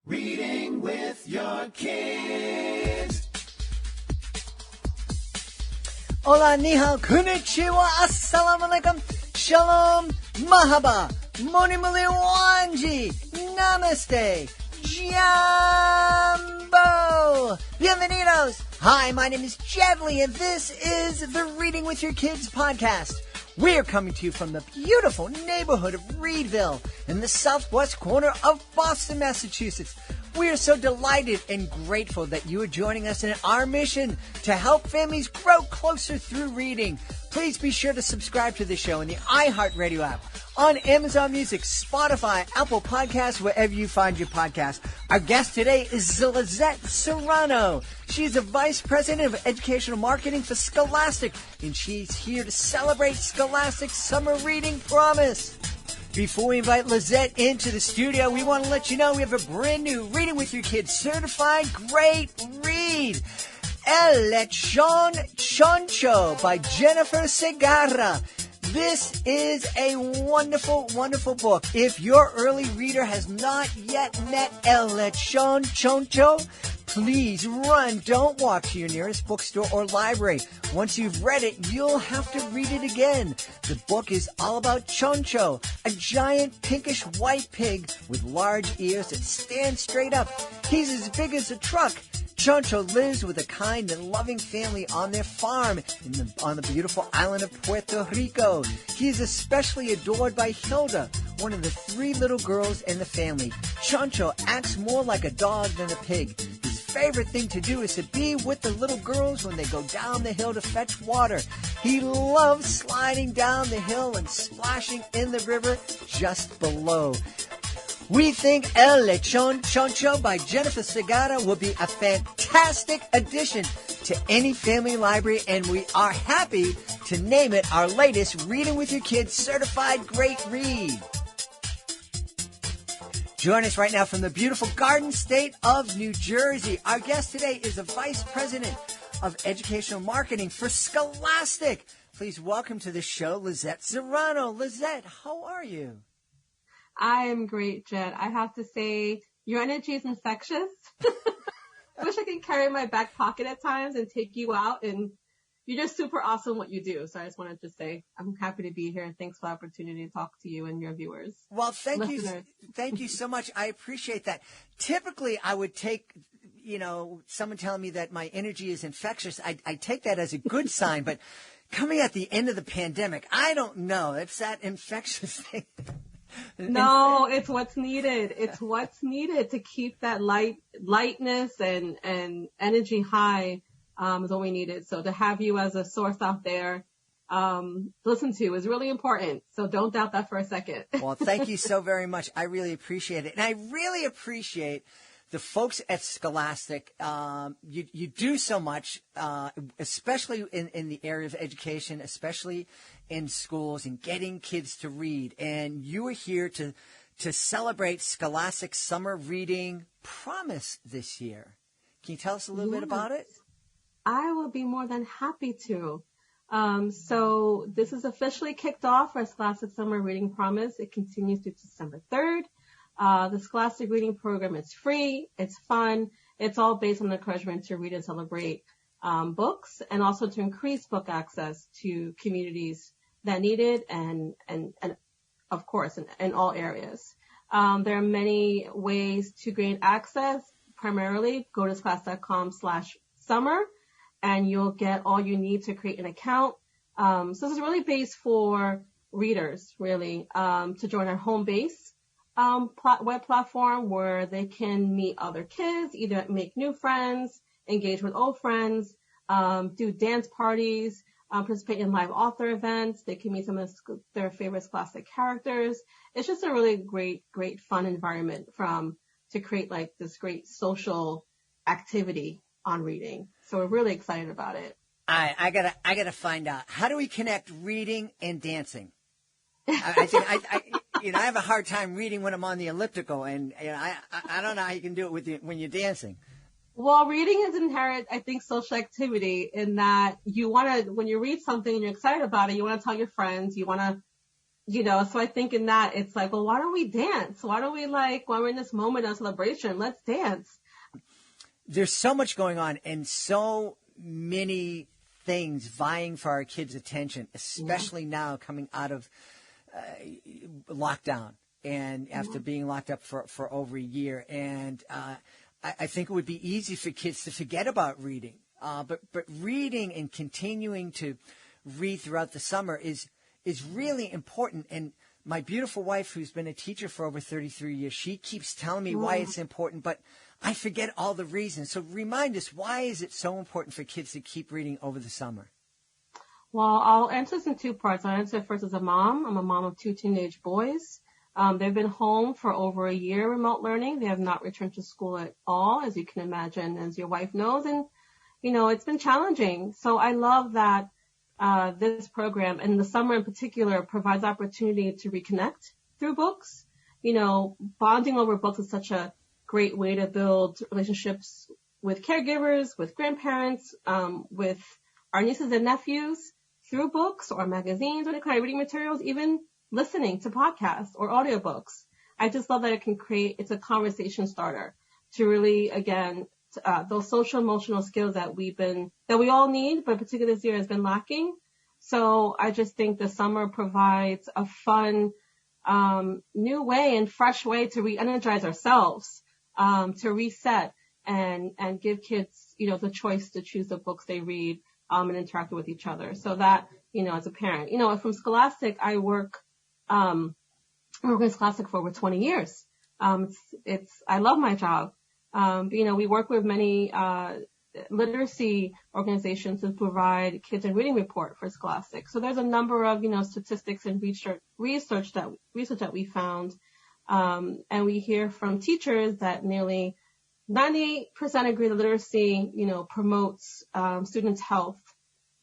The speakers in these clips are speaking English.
Reading with your kids. Hola, ni hao, konnichiwa, assalamu alaikum, shalom, mahaba, moni muli wanji, namaste, jambo, bienvenidos. Hi, my name is Jedley, and this is the Reading with Your Kids podcast. We're coming to you from the beautiful neighborhood of Reedville in the southwest corner of Boston, Massachusetts. We are so delighted and grateful that you are joining us in our mission to help families grow closer through reading. Please be sure to subscribe to the show in the iHeartRadio app, on Amazon Music, Spotify, Apple Podcasts, wherever you find your podcast. Our guest today is Lizette Serrano. She's a Vice President of Educational Marketing for Scholastic, and she's here to celebrate Scholastic's Summer Reading Promise. Before we invite Lizette into the studio, we want to let you know we have a brand new Reading with Your Kids certified great read. El Lechon Choncho by Jennifer Segarra. This is a wonderful, wonderful book. If your early reader has not yet met El Lechon Choncho, please run, don't walk to your nearest bookstore or library. Once you've read it, you'll have to read it again. The book is all about Choncho, a giant pinkish white pig with large ears that stand straight up. He's as big as a truck. Choncho lives with a kind and loving family on their farm on the beautiful island of Puerto Rico. He is especially adored by Hilda, one of the 3 little girls in the family. Choncho acts more like a dog than a pig. His favorite thing to do is to be with the little girls when they go down the hill to fetch water. He loves sliding down the hill and splashing in the river just below. We think El Lechon Choncho by Jennifer Segarra will be a fantastic addition to any family library, and we are happy to name it our latest Reading with Your Kids certified great read. Join us right now from the beautiful Garden State of New Jersey. Our guest today is the Vice President of Educational Marketing for Scholastic. Please welcome to the show, Lizette Serrano. Lizette, how are you? I am great, Jed. I have to say, your energy is infectious. I wish I could carry in my back pocket at times and take you out, and you're just super awesome what you do. So I just wanted to say I'm happy to be here, and thanks for the opportunity to talk to you and your viewers. Well, thank you so much. I appreciate that. Typically, I would take, someone telling me that my energy is infectious. I take that as a good sign, but coming at the end of the pandemic, I don't know. It's that infectious thing. No, it's what's needed. It's what's needed to keep that lightness and energy high is what we needed. So to have you as a source out there to listen to is really important. So don't doubt that for a second. Well, thank you so very much. I really appreciate it. And I really appreciate the folks at Scholastic. You do so much, especially in the area of education, especially in schools and getting kids to read. And you are here to celebrate Scholastic's Summer Reading Promise this year. Can you tell us a little bit about it? I will be more than happy to. So this is officially kicked off for Scholastic Summer Reading Promise. It continues through December 3rd. The Scholastic Reading Program is free. It's fun. It's all based on the encouragement to read and celebrate books, and also to increase book access to communities that need it, and of course in all areas. There are many ways to gain access. Primarily, go to scholastic.com/summer, and you'll get all you need to create an account. So this is really based for readers, really, to join our home base web platform where they can meet other kids, either make new friends, engage with old friends, do dance parties, participate in live author events. They can meet some of their favorite Scholastic characters. It's just a really great, fun environment to create like this great social activity on reading. So we're really excited about it. I gotta find out, how do we connect reading and dancing? I think I have a hard time reading when I'm on the elliptical, and I don't know how you can do it when you're dancing. Well, reading is inherent, I think, social activity in that you want to, when you read something and you're excited about it, you want to tell your friends, you want to So I think in that it's like, well, why don't we dance? Why don't we when we're in this moment of celebration, let's dance. There's so much going on and so many things vying for our kids' attention, especially now coming out of lockdown and after being locked up for over a year. And I think it would be easy for kids to forget about reading. But reading and continuing to read throughout the summer is really important. And my beautiful wife, who's been a teacher for over 33 years, she keeps telling me why it's important, but I forget all the reasons. So remind us, why is it so important for kids to keep reading over the summer? Well, I'll answer this in two parts. I'll answer first as a mom. I'm a mom of two teenage boys. They've been home for over a year remote learning. They have not returned to school at all, as you can imagine, as your wife knows. And, it's been challenging. So I love that this program, and the summer in particular, provides opportunity to reconnect through books. Bonding over books is such a great way to build relationships with caregivers, with grandparents, with our nieces and nephews through books or magazines or any kind of reading materials, even listening to podcasts or audiobooks. I just love that it's a conversation starter to really, again, those social emotional skills that we all need, but particularly this year has been lacking. So I just think the summer provides a fun, new way and fresh way to re-energize ourselves, to reset and give kids, the choice to choose the books they read, and interact with each other. So that, as a parent, from Scholastic, I work in Scholastic for over 20 years. I love my job. We work with many, literacy organizations to provide kids and reading report for Scholastic. So there's a number of, statistics and research that we found. And we hear from teachers that nearly 98% agree that literacy, promotes students' health,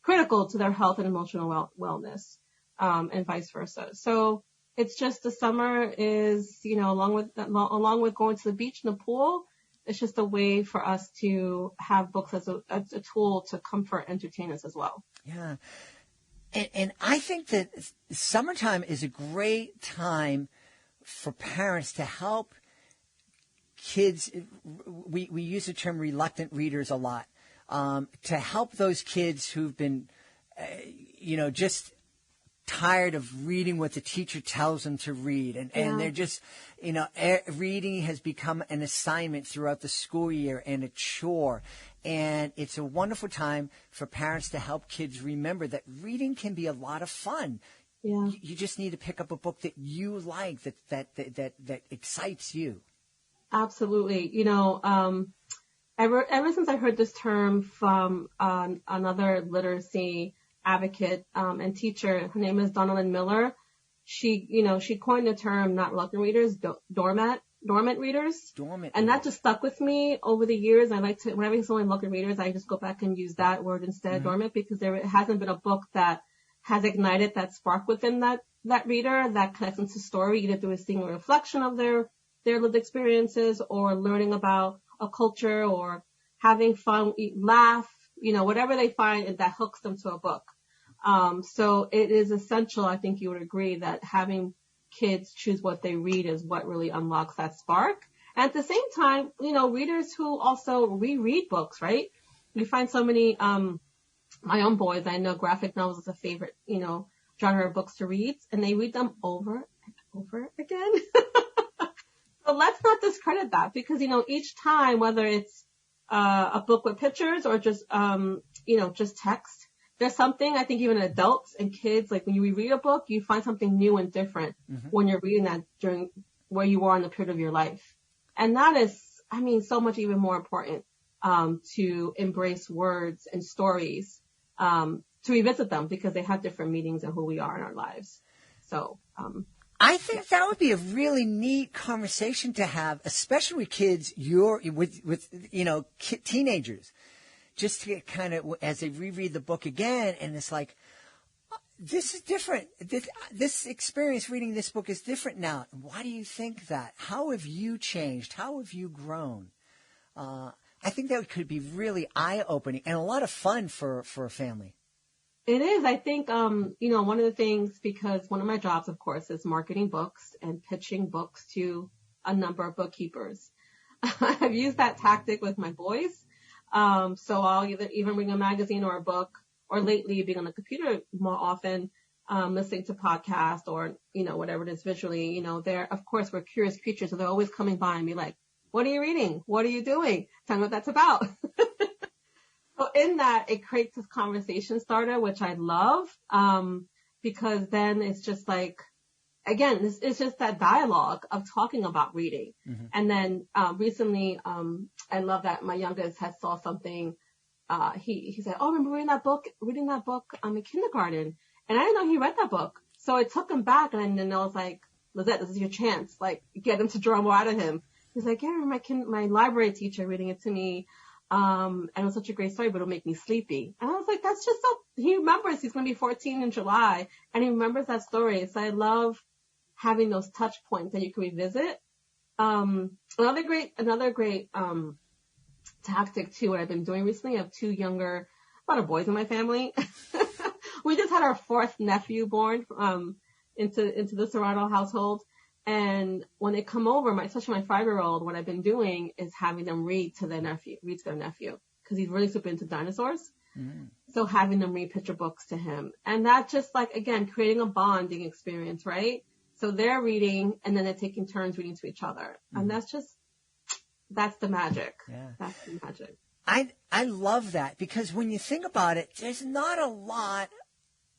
critical to their health and emotional wellness, and vice versa. So it's just the summer is, along with going to the beach and the pool, it's just a way for us to have books as a tool to comfort, entertain us as well. Yeah. And I think that summertime is a great time for parents to help kids. We use the term reluctant readers a lot, to help those kids who've been, just tired of reading what the teacher tells them to read. And they're just, reading has become an assignment throughout the school year and a chore. And it's a wonderful time for parents to help kids remember that reading can be a lot of fun. Yeah. You just need to pick up a book that you like, that excites you. Absolutely. Ever since I heard this term from another literacy advocate and teacher, her name is Donalyn Miller. She coined the term not reluctant readers, dormant readers. And that just stuck with me over the years. I like to, whenever someone reluctant readers, I just go back and use that word instead, dormant, because there hasn't been a book that has ignited that spark within that reader that connects into story, either through seeing a reflection of their lived experiences or learning about a culture or having fun, laugh, whatever they find and that hooks them to a book. So it is essential, I think you would agree, that having kids choose what they read is what really unlocks that spark. And at the same time, readers who also reread books, right? You find so many, my own boys, I know graphic novels is a favorite, genre of books to read, and they read them over and over again. So let's not discredit that because, each time, whether it's a book with pictures or just, just text, there's something, I think even adults and kids, like when you reread a book, you find something new and different when you're reading that during where you are in the period of your life. And that is, so much even more important, to embrace words and stories, to revisit them because they have different meanings of who we are in our lives. So, I think that would be a really neat conversation to have, especially with kids, teenagers, just to get kind of, as they reread the book again, and it's like, this is different. This experience reading this book is different now. Why do you think that? How have you changed? How have you grown? I think that could be really eye-opening and a lot of fun for a family. It is. I think, one of the things, because one of my jobs, of course, is marketing books and pitching books to a number of bookkeepers. I've used that tactic with my boys. So I'll even bring a magazine or a book, or lately being on the computer more often, listening to podcasts or, whatever it is visually, they're, of course, we're curious creatures. So they're always coming by and be like, what are you reading? What are you doing? Tell me what that's about. So in that, it creates this conversation starter, which I love, because then it's just like, again, it's just that dialogue of talking about reading. Mm-hmm. And then, recently, I love that my youngest had saw something, he said, oh, I remember reading that book, in kindergarten. And I didn't know he read that book. So I took him back, and then I was like, Lizette, this is your chance. Like, get him to draw more out of him. He's like, yeah, I remember my library teacher reading it to me. And it was such a great story, but it'll make me sleepy. And I was like, that's just so, he remembers he's going to be 14 in July, and he remembers that story. So I love having those touch points that you can revisit. Another great tactic too, what I've been doing recently, I have two younger, a lot of boys in my family. We just had our fourth nephew born, into the Serrano household. And when they come over, especially my 5-year-old, what I've been doing is having them read to their nephew, because he's really super into dinosaurs. Mm. So having them read picture books to him. And that just again, creating a bonding experience, right? So they're reading, and then they're taking turns reading to each other. Mm. And that's the magic. Yeah. That's the magic. I love that, because when you think about it, there's not a lot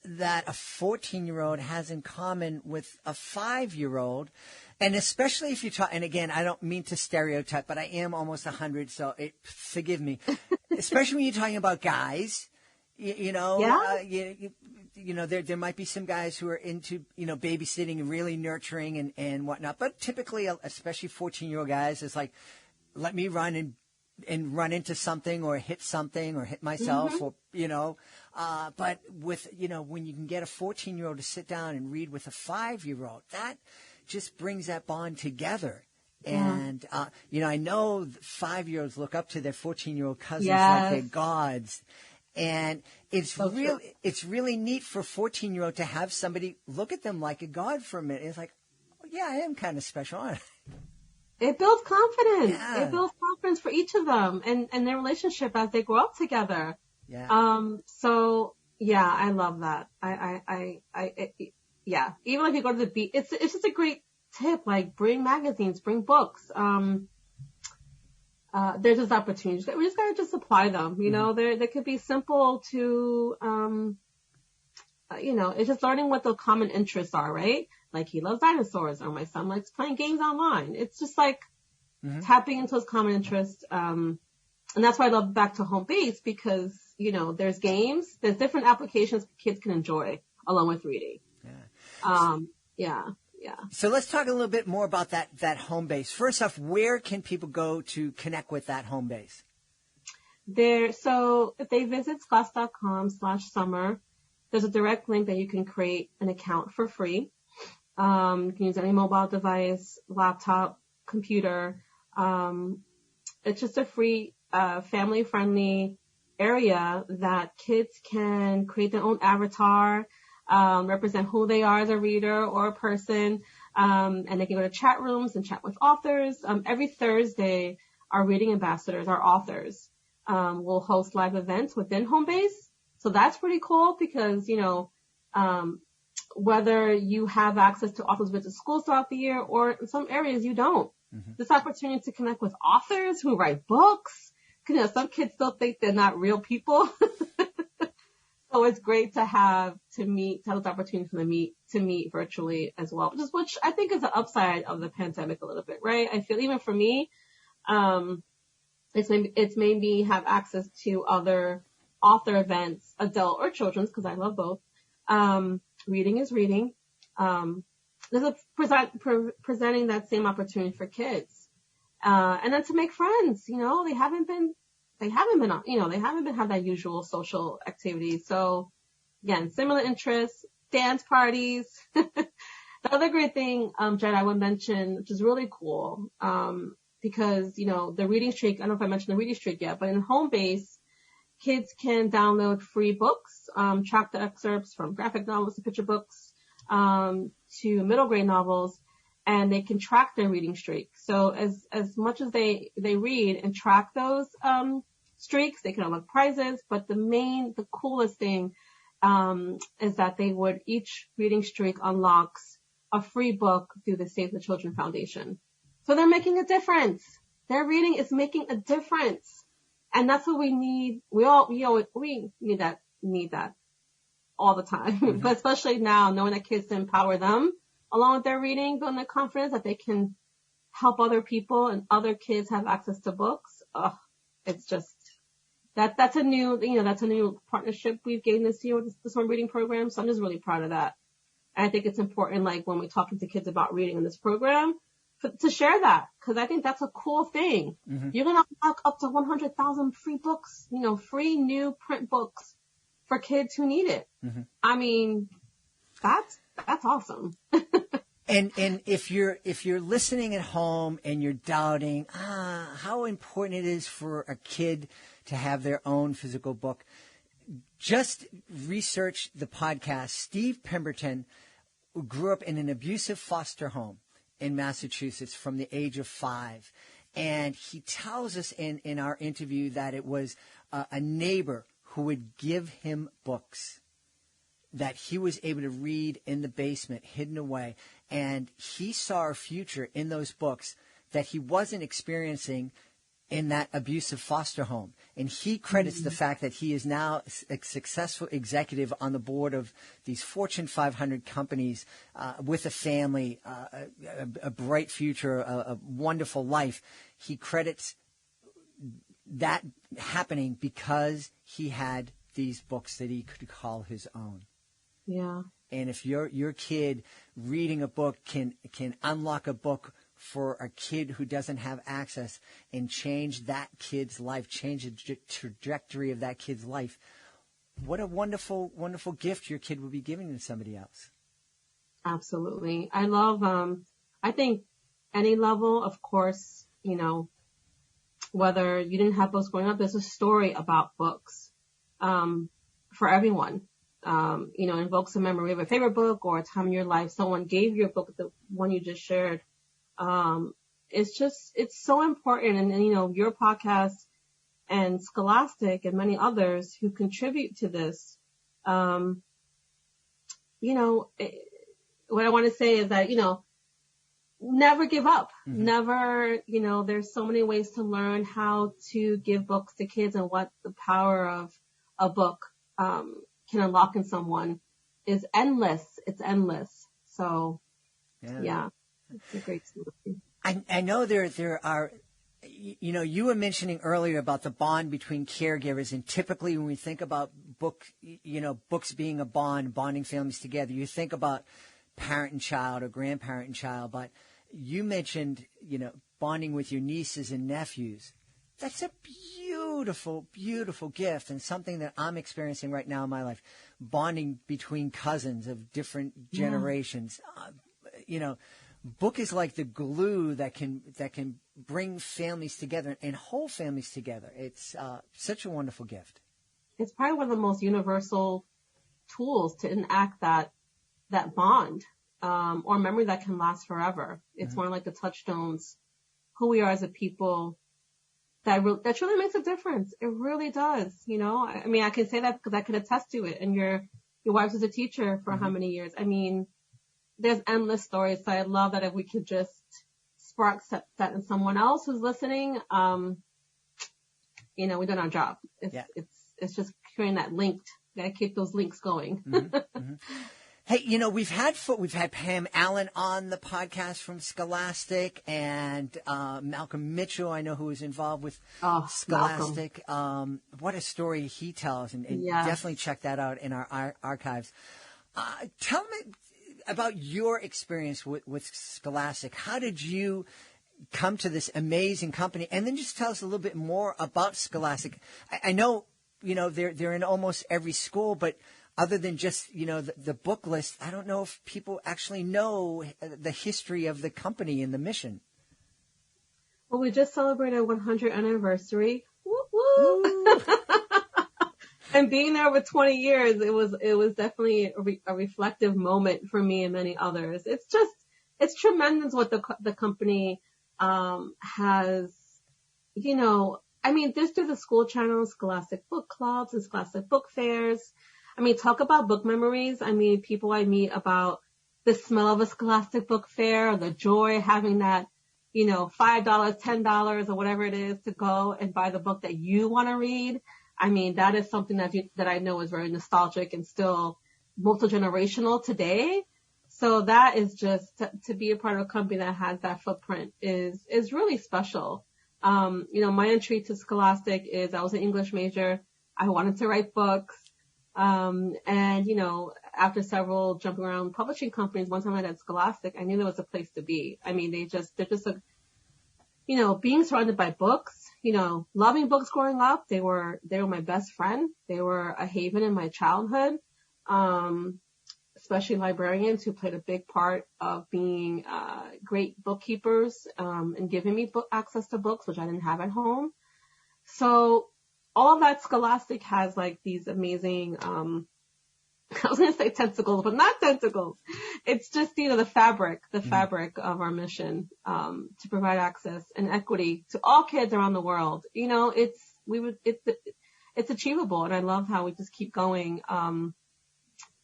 that a 14-year-old has in common with a 5-year-old. And especially if you talk, and again, I don't mean to stereotype, but I am almost 100, so forgive me. Especially when you're talking about guys, yeah. There might be some guys who are into, babysitting and really nurturing and whatnot. But typically, especially 14-year-old guys, it's like, let me run and run into something or hit myself, mm-hmm. or, but with, when you can get a 14-year-old to sit down and read with a 5-year-old, that just brings that bond together. Yeah. And, I know 5-year-olds look up to their 14-year-old cousins like they're gods. And it's really neat for a 14-year-old to have somebody look at them like a god for a minute. It's like, oh, yeah, I am kind of special, aren't I? It builds confidence. Yeah. It builds confidence for each of them and their relationship as they grow up together. Yeah. So yeah, I love that. Yeah. Even if you go to the beach, it's just a great tip. Like, bring magazines, bring books. There's this opportunity. We just gotta just apply them. Mm-hmm. They could be simple to, it's just learning what the common interests are, right? Like, he loves dinosaurs, or my son likes playing games online. It's just like mm-hmm. tapping into those common interests. And that's why I love Back to Home Base, because, there's games, there's different applications kids can enjoy along with reading. Yeah. Yeah. So let's talk a little bit more about that home base. First off, where can people go to connect with that home base? So if they visit scholastic.com/summer, there's a direct link that you can create an account for free. You can use any mobile device, laptop, computer. It's just a free, family-friendly area that kids can create their own avatar, represent who they are as a reader or a person, and they can go to chat rooms and chat with authors. Every Thursday, our reading ambassadors, our authors, will host live events within Homebase. So that's pretty cool, because, whether you have access to authors visit schools throughout the year, or in some areas you don't, mm-hmm. this opportunity to connect with authors who write books. Some kids still think they're not real people. So it's great to have this opportunity for them to meet virtually as well, which I think is the upside of the pandemic a little bit, right? I feel even for me, it's made me have access to other author events, adult or children's, because I love both. Reading is reading. There's presenting that same opportunity for kids, and then to make friends. They haven't been have that usual social activity. So again, similar interests, dance parties. The other great thing, Jed, I would mention, which is really cool, because, the reading streak, I don't know if I mentioned the reading streak yet, but in home base, kids can download free books, track the excerpts from graphic novels to picture books, to middle grade novels, and they can track their reading streak. So as much as they read and track those, streaks, they can unlock prizes, but the coolest thing, is that each reading streak unlocks a free book through the Save the Children Foundation. So they're making a difference. Their reading is making a difference. And that's what we need. We need that all the time, mm-hmm. but especially now, knowing that kids empower them along with their reading, building their confidence that they can help other people and other kids have access to books. Oh, it's just, that's a new partnership we've gained this year with the summer reading program. So I'm just really proud of that. And I think it's important, like when we're talking to kids about reading in this program, to share that, because I think that's a cool thing. Mm-hmm. You're going to unlock up to 100,000 free books, free new print books for kids who need it. Mm-hmm. I mean, that's awesome. And if you're listening at home and you're doubting how important it is for a kid to have their own physical book, just research the podcast. Steve Pemberton grew up in an abusive foster home in Massachusetts from the age of 5. And he tells us in our interview that it was a neighbor who would give him books that he was able to read in the basement, hidden away. And he saw a future in those books that he wasn't experiencing in that abusive foster home. And he credits the fact that he is now a successful executive on the board of these Fortune 500 companies, with a family, a bright future, a wonderful life. He credits that happening because he had these books that he could call his own. Yeah. And if your kid reading a book can unlock a book for a kid who doesn't have access and change that kid's life, change the trajectory of that kid's life, what a wonderful, wonderful gift your kid will be giving to somebody else. Absolutely. I love, I think any level, of course, whether you didn't have books growing up, there's a story about books, for everyone. Invokes a memory of a favorite book or a time in your life someone gave you a book, the one you just shared. It's so important. And your podcast and Scholastic and many others who contribute to this, what I want to say is that, never give up. Mm-hmm. Never, there's so many ways to learn how to give books to kids and what the power of a book, can unlock in someone is endless. It's endless. So, yeah it's a great story. I know there are, you were mentioning earlier about the bond between caregivers, and typically when we think about books being a bonding families together, you think about parent and child or grandparent and child, but you mentioned, bonding with your nieces and nephews. That's a beautiful, beautiful gift, and something that I'm experiencing right now in my life, bonding between cousins of different generations. Book is like the glue that can bring families together and hold families together. It's such a wonderful gift. It's probably one of the most universal tools to enact that bond, or memory that can last forever. It's one of like the touchstones, who we are as a people. That truly makes a difference. It really does. I mean, I can say that because I can attest to it. And your wife was a teacher for how many years? I mean, there's endless stories. So I love that if we could just spark that in someone else who's listening, we've done our job. It's just creating that link. Gotta keep those links going. Mm-hmm. Mm-hmm. Hey, we've had Pam Allen on the podcast from Scholastic, and Malcolm Mitchell, I know, who is involved with Scholastic. What a story he tells, and definitely check that out in our archives. Tell me about your experience with Scholastic. How did you come to this amazing company? And then just tell us a little bit more about Scholastic. I know, they're in almost every school, but other than just, the book list, I don't know if people actually know the history of the company and the mission. Well, we just celebrated our 100th anniversary. Woo woo! And being there over 20 years, it was definitely a reflective moment for me and many others. It's tremendous what the company, has, I mean, there's through the school channels, Scholastic book clubs and Scholastic book fairs. I mean, talk about book memories. I mean, people I meet about the smell of a Scholastic book fair, or the joy having that, $5, $10 or whatever it is to go and buy the book that you want to read. I mean, that is something that I know is very nostalgic and still multi-generational today. So that is just to be a part of a company that has that footprint is really special. My entry to Scholastic is I was an English major. I wanted to write books. After several jumping around publishing companies, one time I had Scholastic, I knew there was a place to be. I mean, they're just being surrounded by books, loving books growing up. They were my best friend. They were a haven in my childhood. Especially librarians who played a big part of being, great bookkeepers, and giving me access to books, which I didn't have at home. So all of that Scholastic has like these amazing, I was going to say tentacles, but not tentacles. It's just, the fabric of our mission, to provide access and equity to all kids around the world. It's achievable. And I love how we just keep going,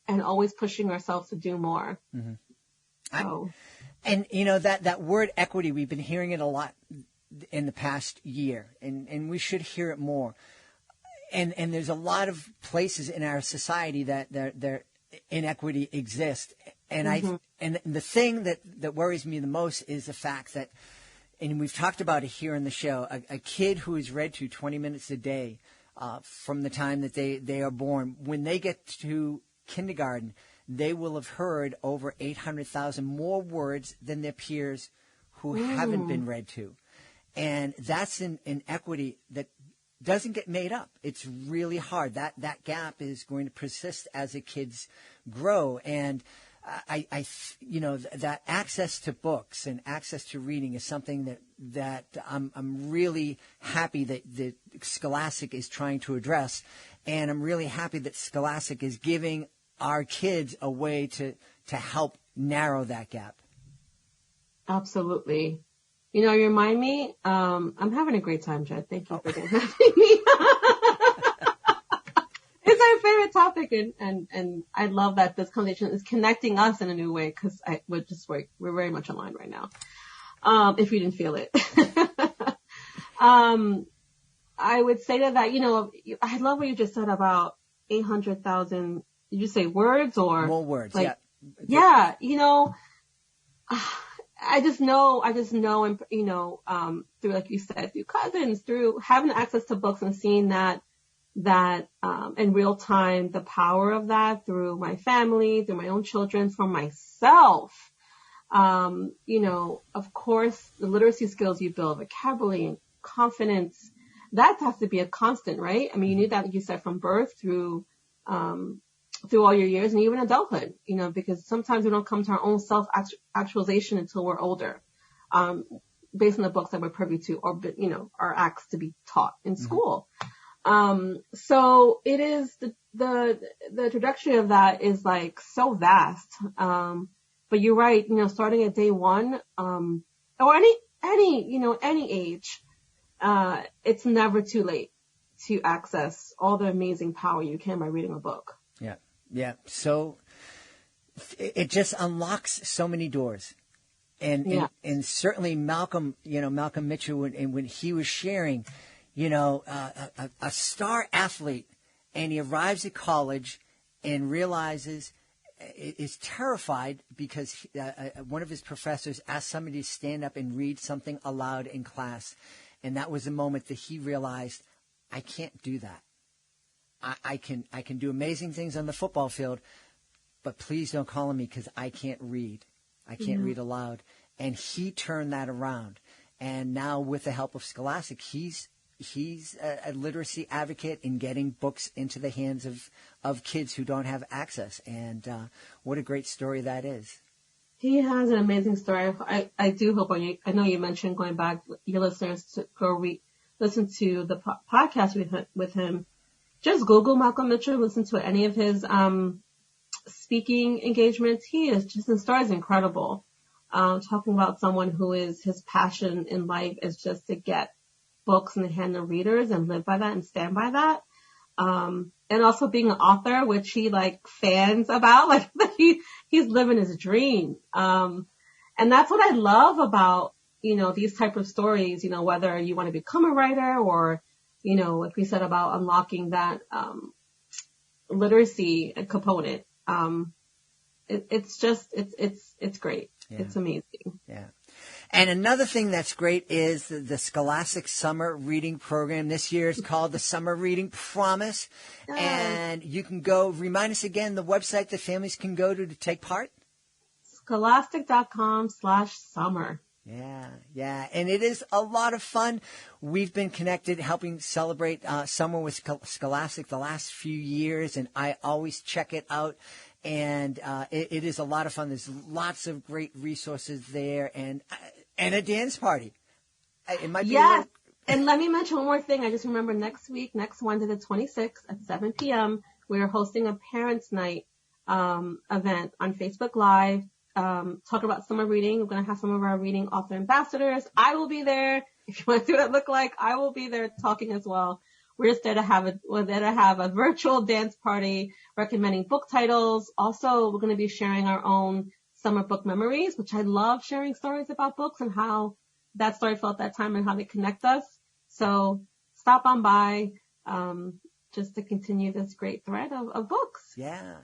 and always pushing ourselves to do more. Mm-hmm. So. That word equity, we've been hearing it a lot in the past year, and we should hear it more. And there's a lot of places in our society that inequity exists. And Mm-hmm. and the thing that worries me the most is the fact that, and we've talked about it here in the show, a kid who is read to 20 minutes a day, from the time that they are born, when they get to kindergarten, they will have heard over 800,000 more words than their peers who haven't been read to. And that's an inequity that doesn't get made up. It's really hard. That gap is going to persist as the kids grow. And that access to books and access to reading is something that I'm really happy that Scholastic is trying to address. And I'm really happy that Scholastic is giving our kids a way to help narrow that gap. Absolutely. You remind me, I'm having a great time, Jed. Thank you for having me. It's our favorite topic, and I love that this conversation is connecting us in a new way, because we're very much aligned right now. If you didn't feel it. I would say that, I love what you just said about 800,000, did you say words or? More words, yeah. Yeah, I just know, and through, like you said, through cousins, through having access to books and seeing that in real time, the power of that through my family, through my own children, for myself. Of course, the literacy skills you build, vocabulary and confidence, that has to be a constant, right? I mean, you need that, like you said, from birth through all your years and even adulthood, because sometimes we don't come to our own self-actualization until we're older, based on the books that we're privy to or, are asked to be taught in school. So it is the trajectory of that is like so vast. But you're right, starting at day one, or any age, it's never too late to access all the amazing power you can by reading a book. Yeah. Yeah. So it just unlocks so many doors. And certainly Malcolm Mitchell, when he was sharing, a star athlete, and he arrives at college and realizes, is terrified because one of his professors asked somebody to stand up and read something aloud in class. And that was the moment that he realized, I can't do that. I can do amazing things on the football field, but please don't call on me because I can't read. I can't read aloud. And he turned that around. And now with the help of Scholastic, he's a literacy advocate in getting books into the hands of kids who don't have access. And what a great story that is. He has an amazing story. I do hope, I know you mentioned going back, your listeners to go listen to the podcast with him. just Google Malcolm Mitchell, listen to any of his speaking engagements. His story is incredible. Talking about someone who is, his passion in life is just to get books in the hand of readers and live by that and stand by that. And also being an author, which he like fans about, like he's living his dream. And that's what I love about, these type of stories, whether you want to become a writer or, like we said about unlocking that, literacy component. It's great. Yeah. It's amazing. Yeah. And another thing that's great is the Scholastic Summer Reading Program. This year is called the Summer Reading Promise. Yeah. And you can remind us again, the website that families can go to take part? Scholastic.com/summer. Yeah. And it is a lot of fun. We've been connected, helping celebrate summer with Scholastic the last few years, and I always check it out. And it is a lot of fun. There's lots of great resources there, and a dance party. It might be. Yes. And let me mention one more thing. I just remember next Wednesday, the 26th at 7 p.m., we are hosting a Parents' Night event on Facebook Live. Talk about summer reading. We're going to have some of our reading author ambassadors. I will be there. If you want to see what it look like, I will be there talking as well. We're just there to have a virtual dance party recommending book titles. Also, we're going to be sharing our own summer book memories, which I love sharing stories about books and how that story felt that time and how they connect us. So stop on by, just to continue this great thread of books. Yeah.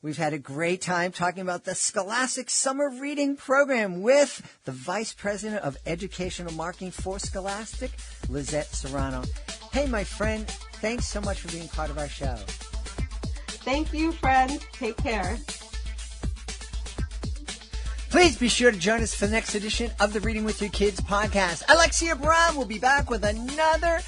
We've had a great time talking about the Scholastic Summer Reading Program with the Vice President of Educational Marketing for Scholastic, Lizette Serrano. Hey, my friend, thanks so much for being part of our show. Thank you, friend. Take care. Please be sure to join us for the next edition of the Reading with Your Kids podcast. Alexia Brown will be back with another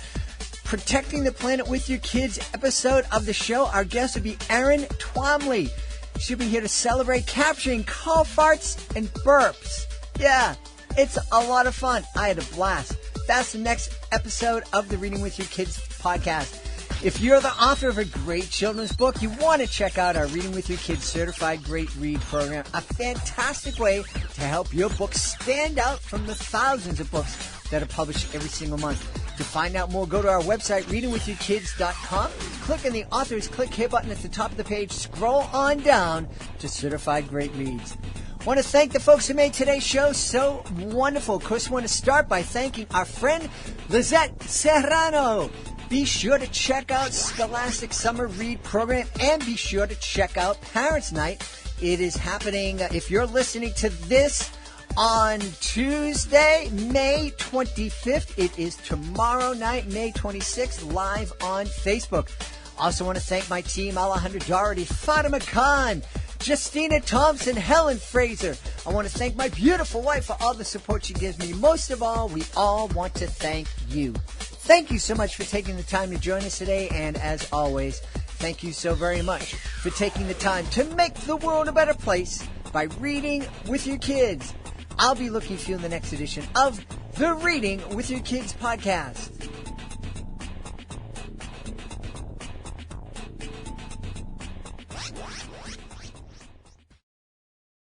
Protecting the Planet with Your Kids episode of the show. Our guest will be Erin Twomley. She'll be here to celebrate capturing cough farts and burps. Yeah, it's a lot of fun. I had a blast. That's the next episode of the Reading with Your Kids podcast. If you're the author of a great children's book, you want to check out our Reading with Your Kids Certified Great Read program, a fantastic way to help your book stand out from the thousands of books that are published every single month. To find out more, go to our website, readingwithyourkids.com. Click on the Authors Click Here button at the top of the page. Scroll on down to Certified Great Reads. I want to thank the folks who made today's show so wonderful. Of course, I want to start by thanking our friend Lizette Serrano. Be sure to check out Scholastic Summer Read Program and be sure to check out Parents' Night. It is happening, if you're listening to this, on Tuesday, May 25th. It is tomorrow night, May 26th, live on Facebook. Also want to thank my team, Alejandra Doherty, Fatima Khan, Justina Thompson, Helen Fraser. I want to thank my beautiful wife for all the support she gives me. Most of all, we all want to thank you. Thank you so much for taking the time to join us today. And as always, thank you so very much for taking the time to make the world a better place by reading with your kids. I'll be looking for you in the next edition of the Reading with Your Kids podcast.